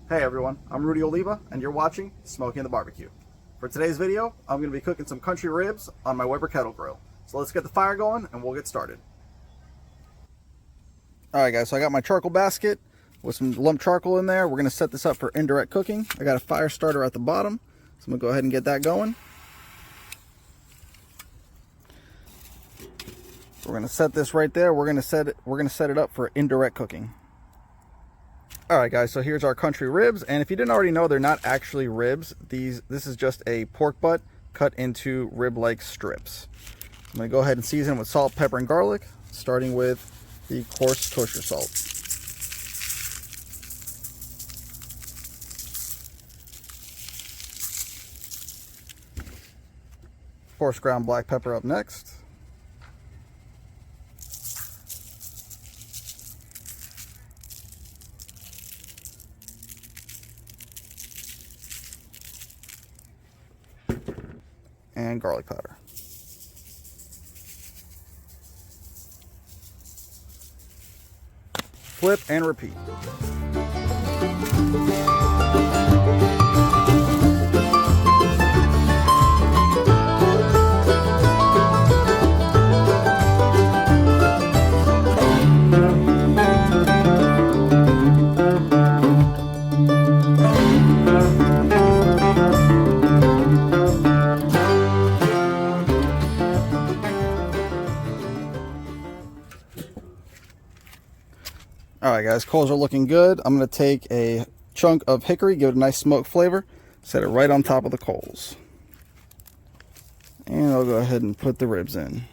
Hey everyone, I'm Rudy Oliva and you're watching Smoking the Barbecue. For today's video, I'm going to be cooking some country ribs on my Weber Kettle Grill. So let's get the fire going and we'll get started. Alright guys, so I got my charcoal basket with some lump charcoal in there. We're going to set this up for indirect cooking. I got a fire starter at the bottom, so I'm going to go ahead and get that going. We're going to set this right there. We're going to set it up for indirect cooking. Alright guys, so here's our country ribs, and if you didn't already know, they're not actually ribs. This is just a pork butt cut into rib-like strips. I'm going to go ahead and season with salt, pepper, and garlic, starting with the coarse kosher salt. Coarse ground black pepper up next. And garlic powder. Flip and repeat. Alright guys, coals are looking good. I'm going to take a chunk of hickory, give it a nice smoke flavor, set it right on top of the coals. And I'll go ahead and put the ribs in.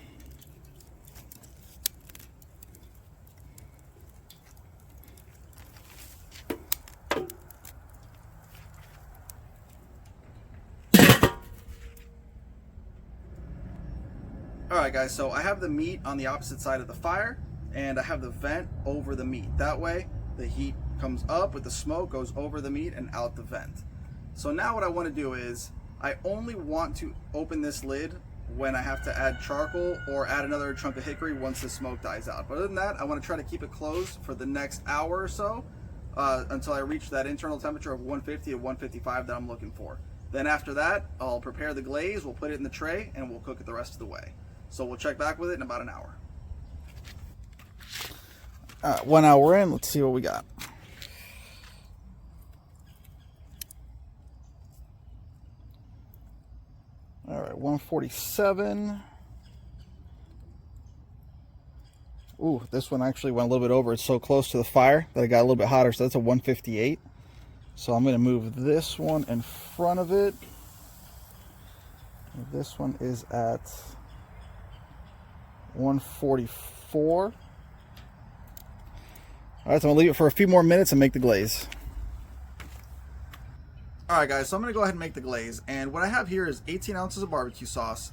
Alright guys, so I have the meat on the opposite side of the fire, and I have the vent over the meat. That way the heat comes up with the smoke, goes over the meat and out the vent. So now what I want to do is, I only want to open this lid when I have to add charcoal or add another chunk of hickory once the smoke dies out. But other than that, I want to try to keep it closed for the next hour or so until I reach that internal temperature of 150 or 155 that I'm looking for. Then after that, I'll prepare the glaze, we'll put it in the tray, and we'll cook it the rest of the way. So we'll check back with it in about an hour. 1 hour in, let's see what we got. All right, 147. Ooh, this one actually went a little bit over. It's so close to the fire that it got a little bit hotter, so that's a 158. So I'm going to move this one in front of it. This one is at 144. Alright, so I'm going to leave it for a few more minutes and make the glaze. Alright guys, so I'm going to go ahead and make the glaze. And what I have here is 18 ounces of barbecue sauce.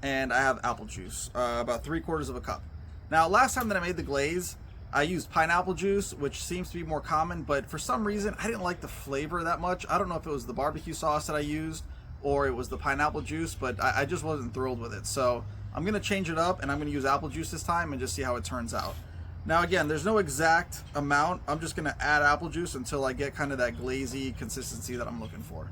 And I have apple juice, about 3/4 of a cup. Now, last time that I made the glaze, I used pineapple juice, which seems to be more common. But for some reason, I didn't like the flavor that much. I don't know if it was the barbecue sauce that I used or it was the pineapple juice, but I just wasn't thrilled with it. So I'm going to change it up and I'm going to use apple juice this time and just see how it turns out. Now again, there's no exact amount. I'm just going to add apple juice until I get kind of that glazy consistency that I'm looking for.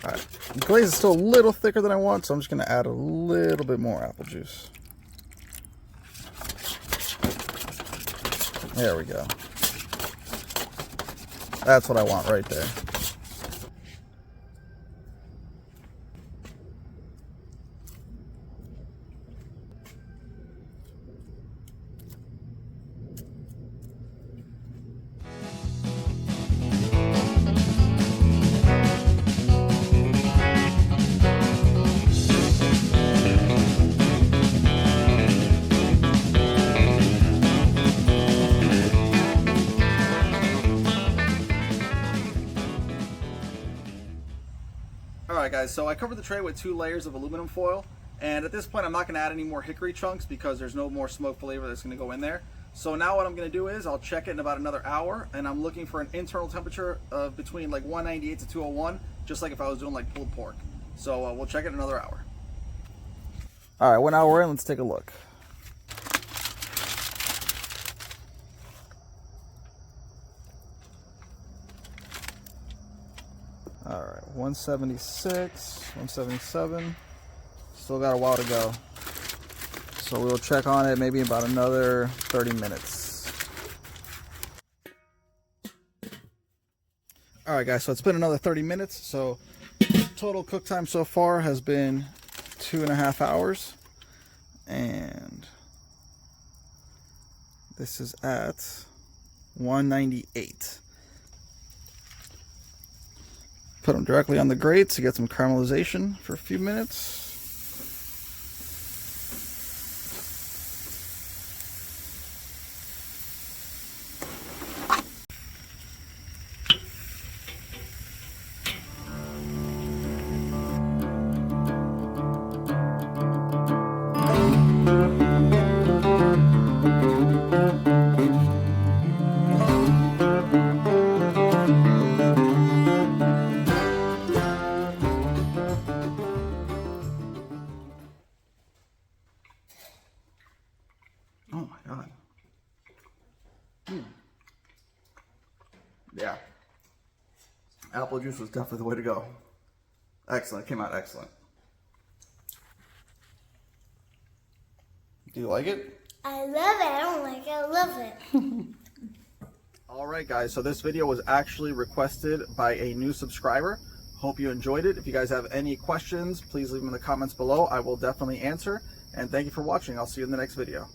Alright, the glaze is still a little thicker than I want, so I'm just going to add a little bit more apple juice. There we go. That's what I want right there. Alright guys, so I covered the tray with 2 layers of aluminum foil, and at this point I'm not going to add any more hickory chunks because there's no more smoke flavor that's going to go in there. So now what I'm gonna do is I'll check it in about another hour, and I'm looking for an internal temperature of between like 198 to 201, just like if I was doing like pulled pork. So we'll check it in another hour. All right, 1 hour in, let's take a look. All right, 176, 177, still got a while to go. So we'll check on it maybe about another 30 minutes. All right, guys, so it's been another 30 minutes. So total cook time so far has been 2.5 hours. And this is at 198. Put them directly on the grate to get some caramelization for a few minutes. Oh my God. Yeah. Apple juice was definitely the way to go. Excellent. Came out excellent. Do you like it? I love it. I don't like it. I love it. All right, guys. So this video was actually requested by a new subscriber. Hope you enjoyed it. If you guys have any questions, please leave them in the comments below. I will definitely answer. And thank you for watching. I'll see you in the next video.